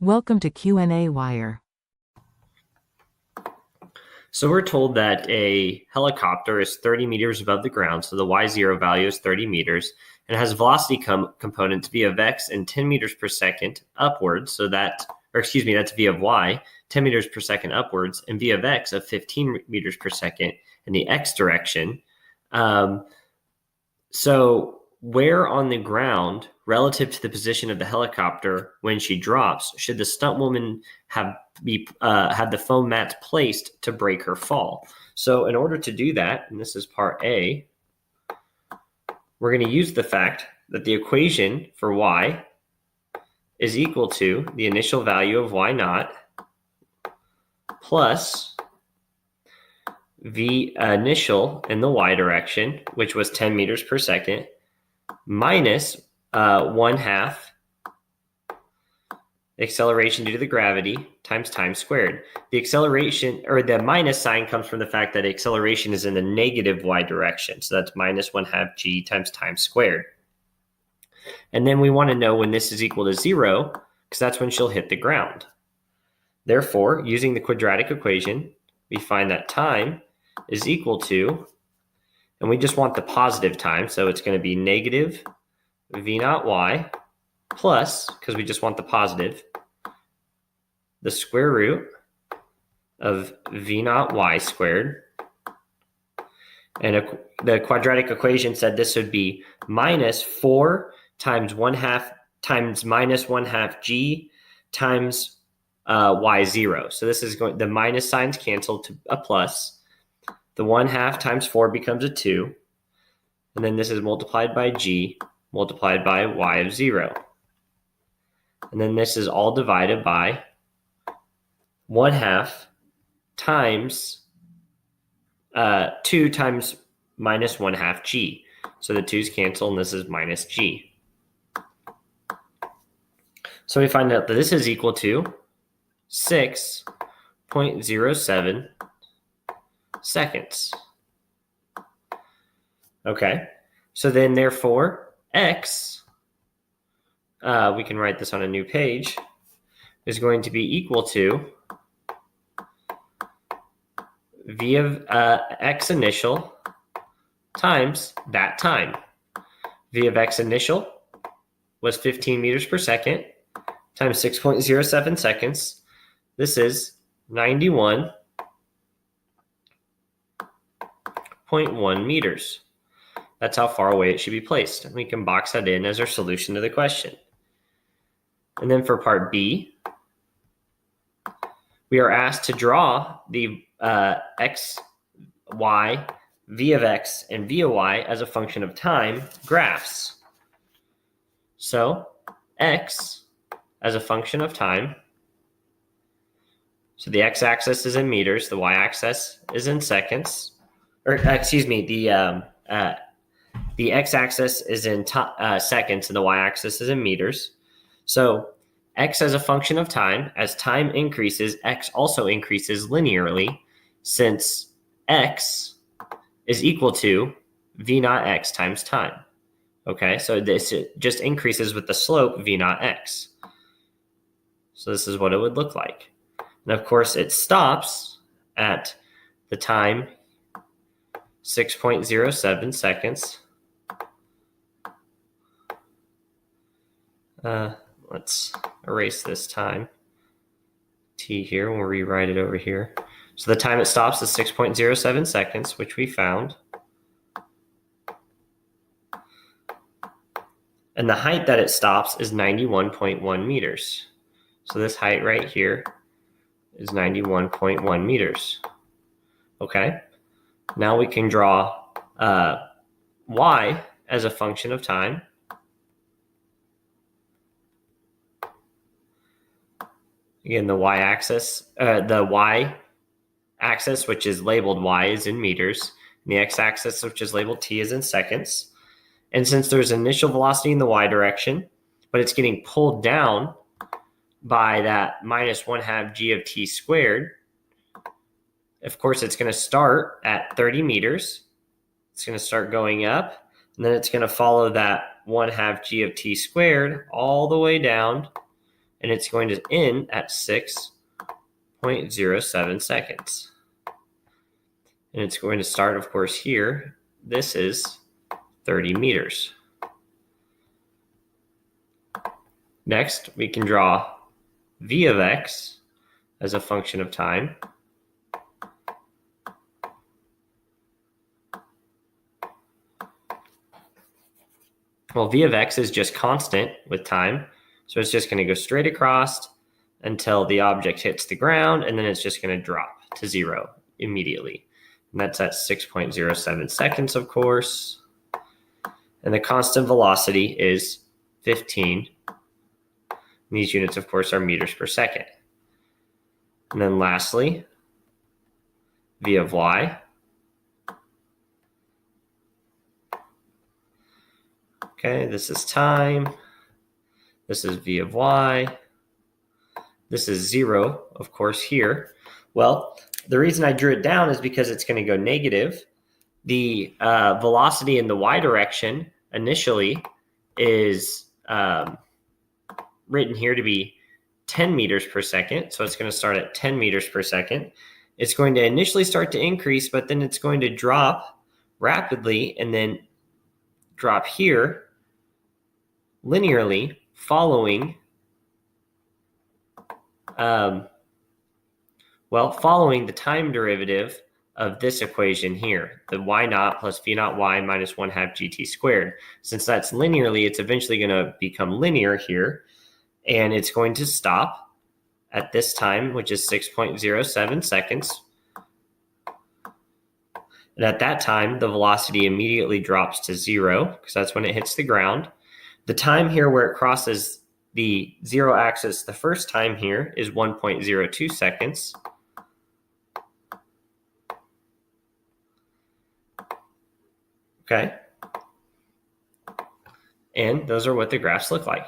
Welcome to qnawire. So we're told that a helicopter is 30 meters above the ground, so the y0 value is 30 meters, and has a velocity component v of x in 10 meters per second upwards, that's v of y, 10 meters per second upwards, and v of x of 15 meters per second in the x direction. So where on the ground, relative to the position of the helicopter when she drops, should the stuntwoman have the foam mats placed to break her fall? So in order to do that, and this is part A, we're going to use the fact that the equation for y is equal to the initial value of y naught plus v initial in the y direction, which was 10 meters per second, minus 1/2 acceleration due to the gravity times time squared. The acceleration, or the minus sign, comes from the fact that acceleration is in the negative y direction. So that's minus 1/2 g times time squared. And then we want to know when this is equal to 0, because that's when she'll hit the ground. Therefore, using the quadratic equation, we find that time is equal to, and we just want the positive time, so it's going to be negative v naught y plus, because we just want the positive, the square root of v naught y squared. And the quadratic equation said this would be minus 4 times 1/2 times minus 1/2 g times y0. So this is going, the minus signs cancel to a plus. The 1/2 times 4 becomes a 2. And then this is multiplied by g multiplied by y of 0. And then this is all divided by 1/2 times 2 times minus 1/2 g. So the 2's cancel, and this is minus g. So we find out that this is equal to 6.07 seconds. Okay, so then therefore x, we can write this on a new page, is going to be equal to v of x initial times that time. V of x initial was 15 meters per second times 6.07 seconds. This is 91.1 meters. That's how far away it should be placed. And we can box that in as our solution to the question. And then for part B, we are asked to draw the x, y, v of x, and v of y as a function of time graphs. So x as a function of time. So the x-axis is in meters, the y-axis is in seconds, or the x-axis is in seconds and the y-axis is in meters. So x as a function of time, as time increases, x also increases linearly, since x is equal to v naught x times time. Okay, so this just increases with the slope v naught x. So this is what it would look like. And of course, it stops at the time 6.07 seconds. Let's erase this time t here, and we'll rewrite it over here. So the time it stops is 6.07 seconds, which we found. And the height that it stops is 91.1 meters. So this height right here is 91.1 meters. Okay, now we can draw y as a function of time. Again, the y-axis, which is labeled y, is in meters, and the x-axis, which is labeled t, is in seconds. And since there's initial velocity in the y direction, but it's getting pulled down by that minus 1/2 g of t squared, of course, it's going to start at 30 meters. It's going to start going up, and then it's going to follow that 1/2 g of t squared all the way down and it's going to end at 6.07 seconds. And it's going to start, of course, here. This is 30 meters. Next, we can draw v of x as a function of time. Well, v of x is just constant with time, so it's just going to go straight across until the object hits the ground, and then it's just going to drop to 0 immediately. And that's at 6.07 seconds, of course. And the constant velocity is 15. And these units, of course, are meters per second. And then lastly, v of y. Okay, this is time. This is v of y. This is 0, of course, here. Well, the reason I drew it down is because it's going to go negative. The velocity in the y direction initially is written here to be 10 meters per second. So it's going to start at 10 meters per second. It's going to initially start to increase, but then it's going to drop rapidly and then drop here linearly following following the time derivative of this equation here, the y naught plus v naught y minus 1/2 gt squared. Since that's linearly, it's eventually going to become linear here, and it's going to stop at this time, which is 6.07 seconds. And at that time, the velocity immediately drops to 0, because that's when it hits the ground. The time here where it crosses the 0 axis the first time here is 1.02 seconds. Okay. And those are what the graphs look like.